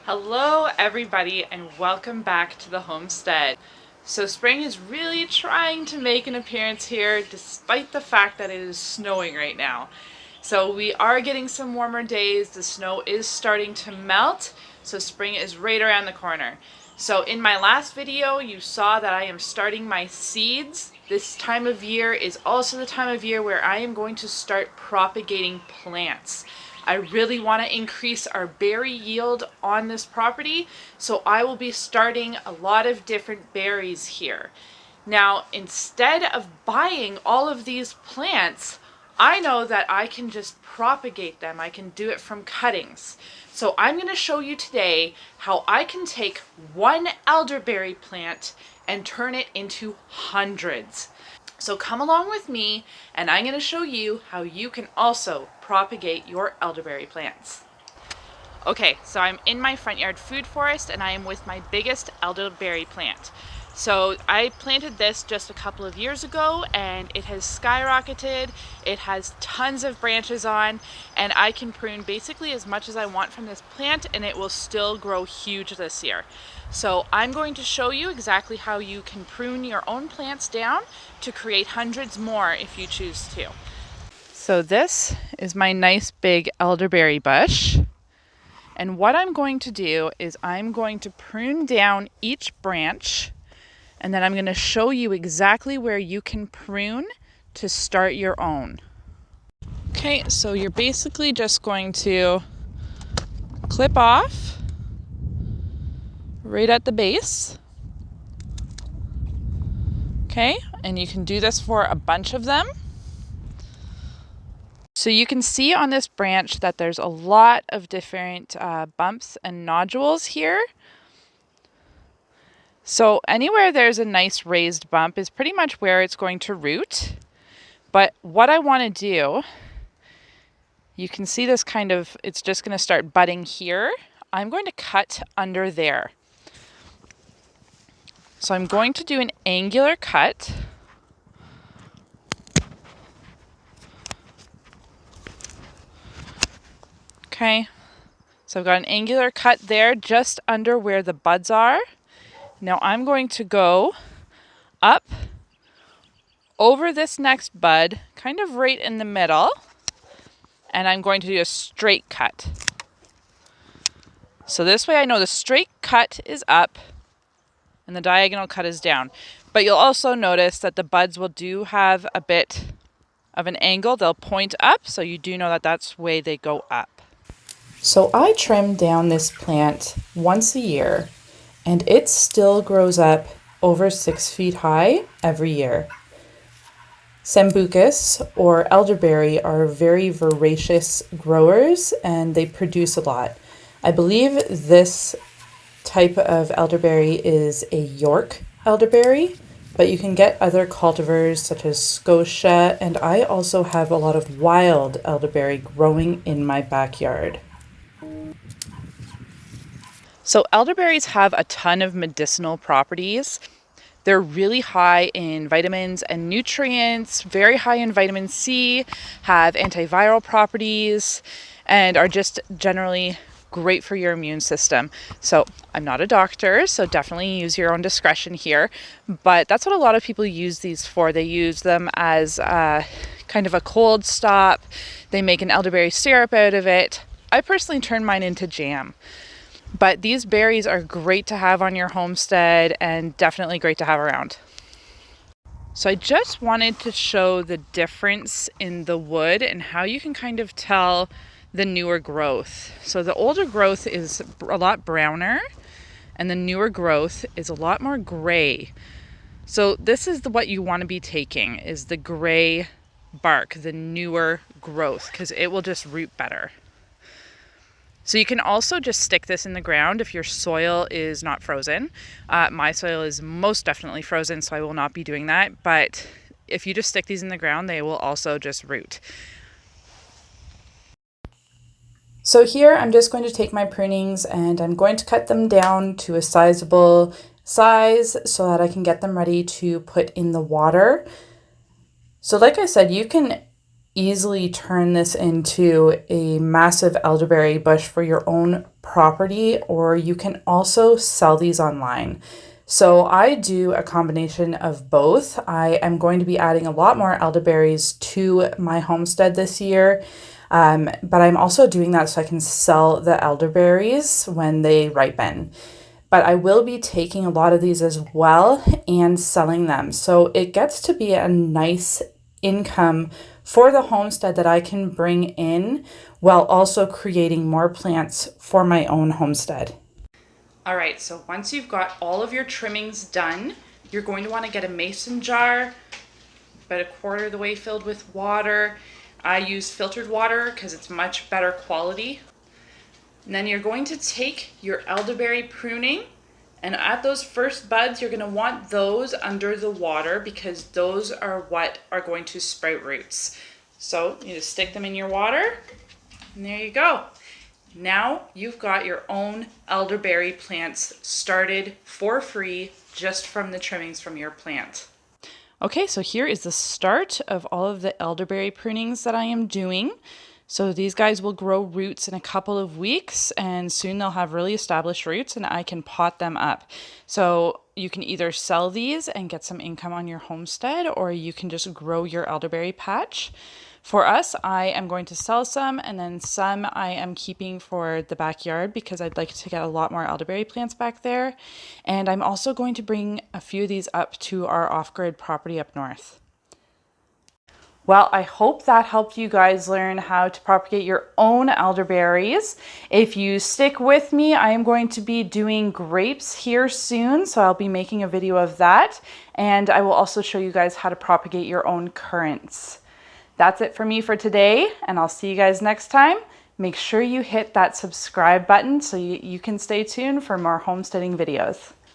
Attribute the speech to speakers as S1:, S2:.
S1: Hello everybody and welcome back to the homestead. So spring is really trying to make an appearance here despite the fact that it is snowing right now. So we are getting some warmer days, the snow is starting to melt, so spring is right around the corner. So in my last video you saw that I am starting my seeds. This time of year is also the time of year where I am going to start propagating plants. I really want to increase our berry yield on this property, so I will be starting a lot of different berries here. Now, instead of buying all of these plants, I know that I can just propagate them. I can do it from cuttings. So I'm going to show you today how I can take one elderberry plant and turn it into hundreds. So come along with me and I'm going to show you how you can also propagate your elderberry plants. Okay, so I'm in my front yard food forest and I am with my biggest elderberry plant. So I planted this just a couple of years ago and it has skyrocketed. It has tons of branches on and I can prune basically as much as I want from this plant and it will still grow huge this year. So I'm going to show you exactly how you can prune your own plants down to create hundreds more if you choose to. So this is my nice big elderberry bush. And what I'm going to do is I'm going to prune down each branch and then I'm going to show you exactly where you can prune to start your own. Okay, so you're basically just going to clip off right at the base. Okay, and you can do this for a bunch of them. So you can see on this branch that there's a lot of different bumps and nodules here. So anywhere there's a nice raised bump is pretty much where it's going to root. But what I want to do, you can see this kind of, it's just going to start budding here. I'm going to cut under there. So I'm going to do an angular cut. Okay, so I've got an angular cut there just under where the buds are. Now I'm going to go up over this next bud, kind of right in the middle, and I'm going to do a straight cut. So this way I know the straight cut is up and the diagonal cut is down. But you'll also notice that the buds do have a bit of an angle. They'll point up, so you do know that that's the way they go up. So I trim down this plant once a year and it still grows up over 6 feet high every year. Sambucus or elderberry are very voracious growers and they produce a lot. I believe this type of elderberry is a York elderberry, but you can get other cultivars such as Scotia, and I also have a lot of wild elderberry growing in my backyard. So elderberries have a ton of medicinal properties. They're really high in vitamins and nutrients, very high in vitamin C, have antiviral properties, and are just generally great for your immune system. So I'm not a doctor, so definitely use your own discretion here, but that's what a lot of people use these for. They use them as kind of a cold stop. They make an elderberry syrup out of it. I personally turn mine into jam. But these berries are great to have on your homestead and definitely great to have around. So I just wanted to show the difference in the wood and how you can kind of tell the newer growth. So the older growth is a lot browner and the newer growth is a lot more gray. So this is what you want to be taking, is the gray bark, the newer growth, because it will just root better. So you can also just stick this in the ground if your soil is not frozen. My soil is most definitely frozen, so I will not be doing that. But if you just stick these in the ground, they will also just root. So here I'm just going to take my prunings and I'm going to cut them down to a sizable size so that I can get them ready to put in the water. So like I said, you can
S2: easily turn this into a massive elderberry bush for your own property, or you can also sell these online. So I do a combination of both. I am going to be adding a lot more elderberries to my homestead this year, but I'm also doing that so I can sell the elderberries when they ripen. But I will be taking a lot of these as well and selling them. So it gets to be a nice income for the homestead that I can bring in while also creating more plants for my own homestead.
S1: All right, so once you've got all of your trimmings done, you're going to want to get a mason jar, about a quarter of the way filled with water. I use filtered water because it's much better quality. And then you're going to take your elderberry pruning, and at those first buds, you're going to want those under the water because those are what are going to sprout roots. So you just stick them in your water, and there you go. Now you've got your own elderberry plants started for free just from the trimmings from your plant. Okay, so here is the start of all of the elderberry prunings that I am doing. So these guys will grow roots in a couple of weeks, and soon they'll have really established roots and I can pot them up. So you can either sell these and get some income on your homestead, or you can just grow your elderberry patch. For us, I am going to sell some, and then some I am keeping for the backyard because I'd like to get a lot more elderberry plants back there. And I'm also going to bring a few of these up to our off-grid property up north. Well, I hope that helped you guys learn how to propagate your own elderberries. If you stick with me, I am going to be doing grapes here soon, so I'll be making a video of that. And I will also show you guys how to propagate your own currants. That's it for me for today, and I'll see you guys next time. Make sure you hit that subscribe button so you can stay tuned for more homesteading videos.